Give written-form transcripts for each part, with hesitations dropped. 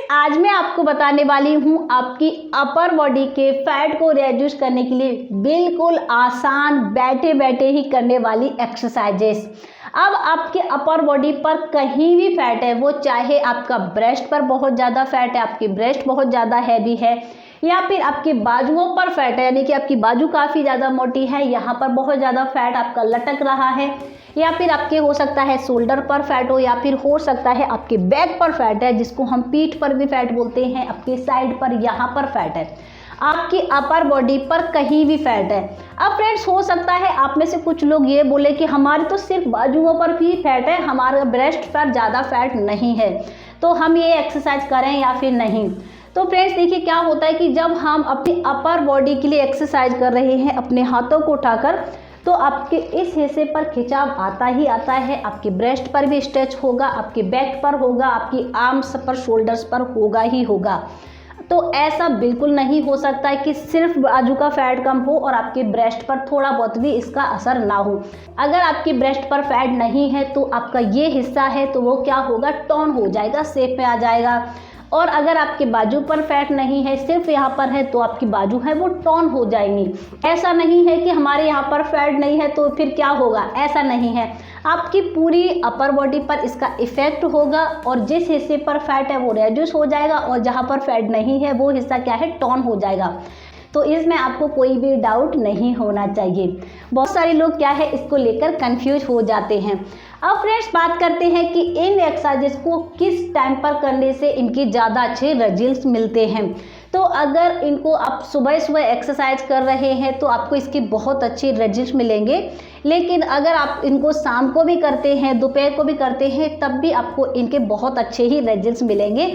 आज मैं आपको बताने वाली हूँ आपकी अपर बॉडी के फैट को रिड्यूस करने के लिए बिल्कुल आसान बैठे बैठे ही करने वाली एक्सरसाइजेस। अब आपके अपर बॉडी पर कहीं भी फैट है, वो चाहे आपका ब्रेस्ट पर बहुत ज़्यादा फैट है, आपकी ब्रेस्ट बहुत ज़्यादा हैवी है, या फिर आपके बाजुओं पर फैट है, यानी कि आपकी बाजू काफ़ी ज़्यादा मोटी है, यहाँ पर बहुत ज़्यादा फैट आपका लटक रहा है, या फिर आपके हो सकता है शोल्डर पर फैट हो, या फिर हो सकता है आपके बैक पर फैट है, जिसको हम पीठ पर भी फैट बोलते हैं, आपके साइड पर यहाँ पर फैट है, आपकी अपर बॉडी पर कहीं भी फैट है। अब फ्रेंड्स, हो सकता है आप में से कुछ लोग ये बोले कि हमारे तो सिर्फ बाजुओं पर भी फैट है, हमारे ब्रेस्ट पर ज़्यादा फैट नहीं है, तो हम ये एक्सरसाइज करें या फिर नहीं। तो फ्रेंड्स देखिए क्या होता है कि जब हम अपनी अपर बॉडी के लिए एक्सरसाइज कर रहे हैं अपने हाथों को उठाकर, तो आपके इस हिस्से पर खिंचाव आता ही आता है, आपके ब्रेस्ट पर भी स्ट्रेच होगा, आपके बैक पर होगा, आपकी आर्म्स पर, शोल्डर्स पर होगा ही होगा। तो ऐसा बिल्कुल नहीं हो सकता है कि सिर्फ बाजू का फैट कम हो और आपके ब्रेस्ट पर थोड़ा बहुत भी इसका असर ना हो। अगर आपकी ब्रेस्ट पर फैट नहीं है तो आपका ये हिस्सा है तो वो क्या होगा, टोन हो जाएगा, शेप में आ जाएगा। और अगर आपके बाजू पर फैट नहीं है, सिर्फ यहाँ पर है, तो आपकी बाजू है वो टोन हो जाएंगी। ऐसा नहीं है कि हमारे यहाँ पर फैट नहीं है तो फिर क्या होगा, ऐसा नहीं है। आपकी पूरी अपर बॉडी पर इसका इफेक्ट होगा और जिस हिस्से पर फैट है वो रिड्यूस हो जाएगा और जहाँ पर फैट नहीं है वो हिस्सा क्या है, टोन हो जाएगा। तो इसमें आपको कोई भी डाउट नहीं होना चाहिए। बहुत सारे लोग क्या है इसको लेकर कंफ्यूज हो जाते हैं। अब फ्रेंड्स बात करते हैं कि इन एक्सरसाइजेस को किस टाइम पर करने से इनके ज़्यादा अच्छे रिजल्ट्स मिलते हैं। तो अगर इनको आप सुबह सुबह एक्सरसाइज कर रहे हैं तो आपको इसके बहुत अच्छे रिजल्ट्स मिलेंगे, लेकिन अगर आप इनको शाम को भी करते हैं, दोपहर को भी करते हैं, तब भी आपको इनके बहुत अच्छे ही रिजल्ट्स मिलेंगे।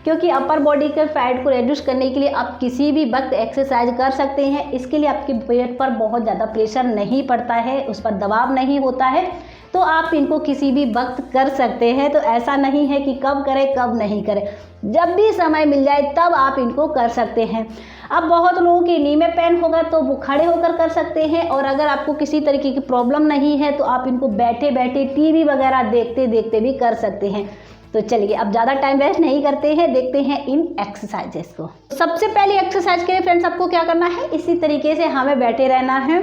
क्योंकि अपर बॉडी के फैट को रिड्यूस करने के लिए आप किसी भी वक्त एक्सरसाइज कर सकते हैं। इसके लिए आपके पेट पर बहुत ज़्यादा प्रेशर नहीं पड़ता है, उस पर दबाव नहीं होता है, तो आप इनको किसी भी वक्त कर सकते हैं। तो ऐसा नहीं है कि कब करें कब नहीं करें, जब भी समय मिल जाए तब आप इनको कर सकते हैं। अब बहुत लोगों की नी में पेन होगा तो वो खड़े होकर कर सकते हैं, और अगर आपको किसी तरीके की प्रॉब्लम नहीं है तो आप इनको बैठे बैठे टीवी वगैरह देखते देखते भी कर सकते हैं। तो चलिए अब ज़्यादा टाइम वेस्ट नहीं करते हैं, देखते हैं इन एक्सरसाइजेस को। सबसे पहले एक्सरसाइज के लिए फ्रेंड्स आपको क्या करना है, इसी तरीके से हमें बैठे रहना है।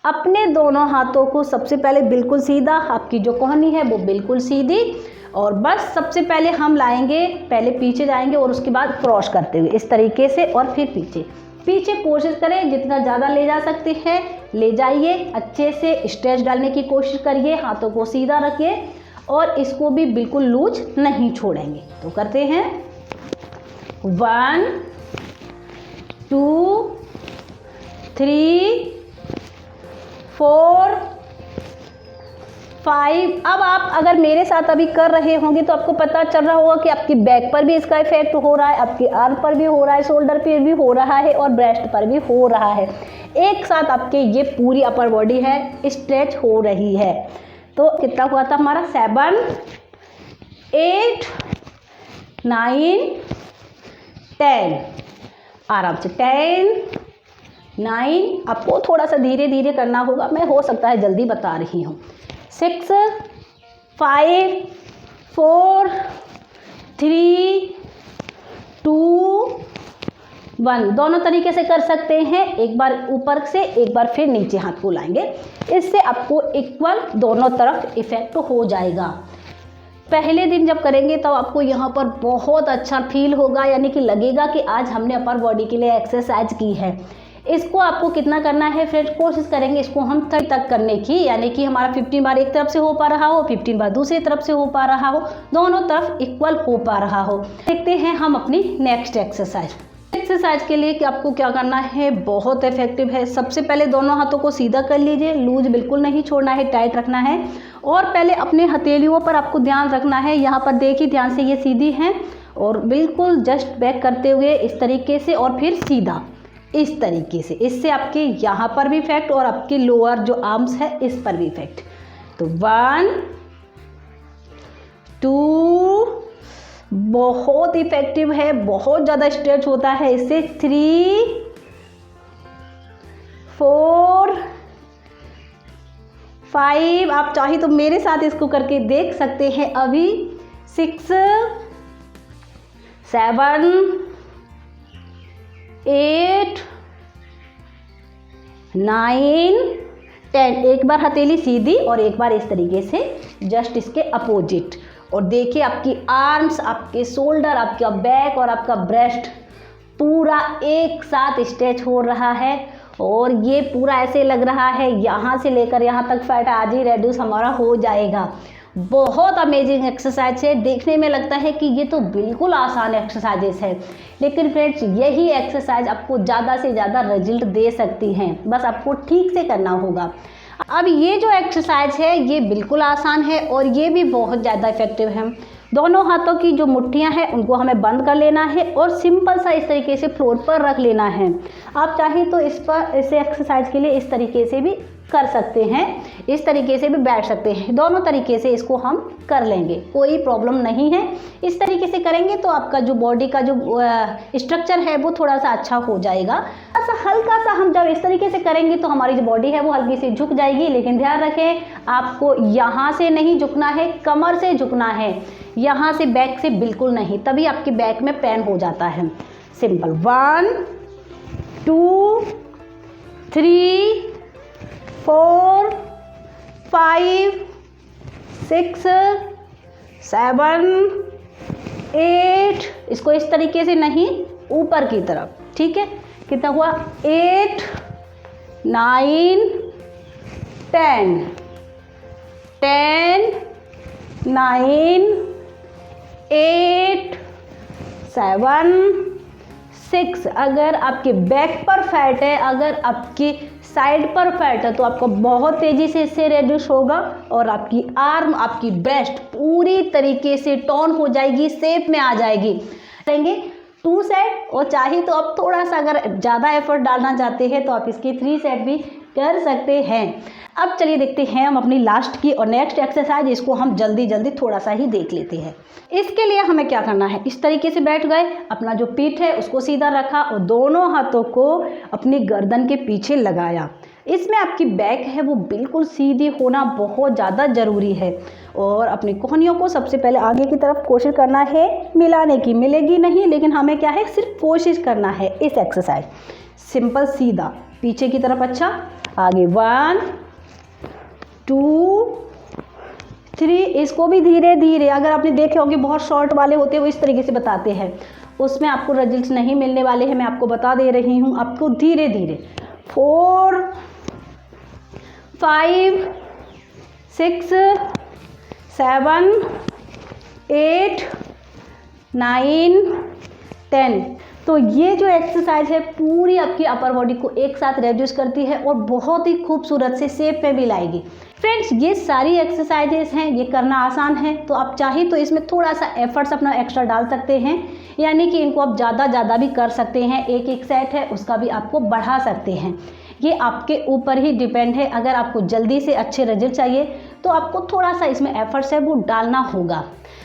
अपने दोनों हाथों को सबसे पहले बिल्कुल सीधा, आपकी जो कोहनी है वो बिल्कुल सीधी, और बस सबसे पहले हम लाएंगे, पहले पीछे जाएंगे और उसके बाद क्रॉस करते हुए इस तरीके से, और फिर पीछे पीछे कोशिश करें जितना ज़्यादा ले जा सकते हैं ले जाइए। अच्छे से स्ट्रेच डालने की कोशिश करिए, हाथों को सीधा रखिए और इसको भी बिल्कुल लूज नहीं छोड़ेंगे। तो करते हैं 1 2 3 4 5। अब आप अगर मेरे साथ अभी कर रहे होंगे तो आपको पता चल रहा होगा कि आपकी बैक पर भी इसका इफेक्ट हो रहा है, आपकी आर्म पर भी हो रहा है, शोल्डर पर भी हो रहा है और ब्रेस्ट पर भी हो रहा है। एक साथ आपके ये पूरी अपर बॉडी है स्ट्रेच हो रही है। तो कितना हुआ था हमारा, 7 8 9 10। आराम से 10 9। आपको थोड़ा सा धीरे धीरे करना होगा, मैं हो सकता है जल्दी बता रही हूँ। 6 5 4 3 2 1। दोनों तरीके से कर सकते हैं, एक बार ऊपर से एक बार फिर नीचे हाथ को लाएंगे। इससे आपको इक्वल दोनों तरफ इफेक्ट हो जाएगा। पहले दिन जब करेंगे तब आपको यहाँ पर बहुत अच्छा फील होगा, यानी कि लगेगा कि आज हमने अपर बॉडी के लिए एक्सरसाइज की है। इसको आपको कितना करना है फ्रेंड्स, कोशिश करेंगे इसको हम 30 तक करने की, यानी कि हमारा 15 बार एक तरफ से हो पा रहा हो, 15 बार दूसरी तरफ से हो पा रहा हो, दोनों तरफ इक्वल हो पा रहा हो। देखते हैं हम अपनी नेक्स्ट एक्सरसाइज के लिए कि आपको क्या करना है, बहुत इफेक्टिव है। सबसे पहले दोनों हाथों को सीधा कर लीजिए, लूज बिल्कुल नहीं छोड़ना है, टाइट रखना है। और पहले अपने हथेलियों पर आपको ध्यान रखना है, यहाँ पर देखिए ध्यान से, ये सीधी हैं और बिल्कुल जस्ट बैक करते हुए इस तरीके से, और फिर सीधा इस तरीके से। इससे आपके यहाँ पर भी इफेक्ट और आपके लोअर जो आर्म्स है इस पर भी इफेक्ट। तो 1 2, बहुत इफेक्टिव है, बहुत ज़्यादा स्ट्रेच होता है इससे। 3 4 5। आप चाहे तो मेरे साथ इसको करके देख सकते हैं अभी। 6 7 8 9 10। एक बार हथेली सीधी और एक बार इस तरीके से जस्ट इसके अपोजिट। और देखिए आपकी आर्म्स, आपके शोल्डर, आपका बैक और आपका ब्रेस्ट पूरा एक साथ स्ट्रेच हो रहा है। और ये पूरा ऐसे लग रहा है यहाँ से लेकर यहाँ तक फैट आज ही रेड्यूस हमारा हो जाएगा। बहुत अमेजिंग एक्सरसाइज है। देखने में लगता है कि ये तो बिल्कुल आसान एक्सरसाइजेस है, लेकिन फ्रेंड्स यही एक्सरसाइज आपको ज़्यादा से ज़्यादा रिजल्ट दे सकती हैं। बस आपको ठीक से करना होगा। अब ये जो एक्सरसाइज है ये बिल्कुल आसान है और ये भी बहुत ज़्यादा इफेक्टिव है। दोनों हाथों की जो मुट्ठियां हैं उनको हमें बंद कर लेना है और सिंपल सा इस तरीके से फ्लोर पर रख लेना है। आप चाहें तो इस एक्सरसाइज के लिए इस तरीके से भी कर सकते हैं, इस तरीके से भी बैठ सकते हैं। दोनों तरीके से इसको हम कर लेंगे, कोई प्रॉब्लम नहीं है। इस तरीके से करेंगे तो आपका जो बॉडी का जो स्ट्रक्चर है वो थोड़ा सा अच्छा हो जाएगा। ऐसा हल्का सा हम जब इस तरीके से करेंगे तो हमारी जो बॉडी है वो हल्की सी झुक जाएगी, लेकिन ध्यान रखें आपको यहाँ से नहीं झुकना है, कमर से झुकना है, यहाँ से बैक से बिल्कुल नहीं, तभी आपकी बैक में पेन हो जाता है। सिंपल 1 2 3 4 5 6 7 8। इसको इस तरीके से नहीं, ऊपर की तरफ, ठीक है। कितना हुआ? 8 9 10 10 9 8 7 6। अगर आपके बैक पर फैट है, अगर आपकी साइड पर फैट है तो आपको बहुत तेज़ी से इससे रिड्यूस होगा और आपकी आर्म, आपकी ब्रेस्ट पूरी तरीके से टोन हो जाएगी, शेप में आ जाएगी। करेंगे 2 सेट और चाहे तो आप थोड़ा सा अगर ज़्यादा एफर्ट डालना चाहते हैं तो आप इसकी 3 सेट भी कर सकते हैं। अब चलिए देखते हैं हम अपनी लास्ट की और नेक्स्ट एक्सरसाइज, इसको हम जल्दी जल्दी थोड़ा सा ही देख लेते हैं। इसके लिए हमें क्या करना है, इस तरीके से बैठ गए, अपना जो पीठ है उसको सीधा रखा और दोनों हाथों को अपनी गर्दन के पीछे लगाया। इसमें आपकी बैक है वो बिल्कुल सीधी होना बहुत ज़्यादा ज़रूरी है और अपनी कोहनियों को सबसे पहले आगे की तरफ कोशिश करना है मिलाने की। मिलेगी नहीं, लेकिन हमें क्या है, सिर्फ कोशिश करना है। इस एक्सरसाइज सिंपल सीधा पीछे की तरफ, अच्छा आगे 1 2 3। इसको भी धीरे धीरे, अगर आपने देखे होंगे बहुत शॉर्ट वाले होते हैं वो इस तरीके से बताते हैं, उसमें आपको रिजल्ट्स नहीं मिलने वाले हैं। मैं आपको बता दे रही हूँ, आपको धीरे धीरे 4 5 6 7 8 9 10। तो ये जो एक्सरसाइज है पूरी आपकी अपर बॉडी को एक साथ रिड्यूस करती है और बहुत ही खूबसूरत से शेप में भी लाएगी। फ्रेंड्स ये सारी एक्सरसाइजेस हैं, ये करना आसान है, तो आप चाहे तो इसमें थोड़ा सा एफर्ट्स अपना एक्स्ट्रा डाल सकते हैं, यानी कि इनको आप ज़्यादा भी कर सकते हैं। एक सेट है उसका भी आपको बढ़ा सकते हैं, ये आपके ऊपर ही डिपेंड है। अगर आपको जल्दी से अच्छे रिजल्ट चाहिए तो आपको थोड़ा सा इसमें एफर्ट्स है वो डालना होगा।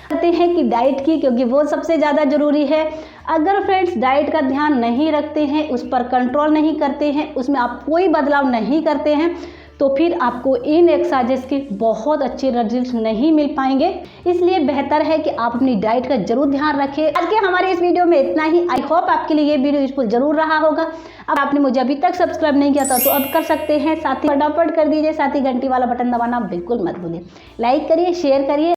कहते हैं कि डाइट की, क्योंकि वो सबसे ज़्यादा ज़रूरी है। अगर फ्रेंड्स डाइट का ध्यान नहीं रखते हैं, उस पर कंट्रोल नहीं करते हैं, उसमें आप कोई बदलाव नहीं करते हैं, तो फिर आपको इन एक्सरसाइजेस के बहुत अच्छे रिजल्ट नहीं मिल पाएंगे। इसलिए बेहतर है कि आप अपनी डाइट का जरूर ध्यान रखें। आज के हमारे इस वीडियो में इतना ही। आई होप आपके लिए ये वीडियो यूजफुल जरूर रहा होगा। अब आपने मुझे अभी तक सब्सक्राइब नहीं किया था तो अब कर सकते हैं, साथ ही फटाफट कर दीजिए, साथ ही घंटी वाला बटन दबाना बिल्कुल मत भूलिए। लाइक करिए, शेयर करिए।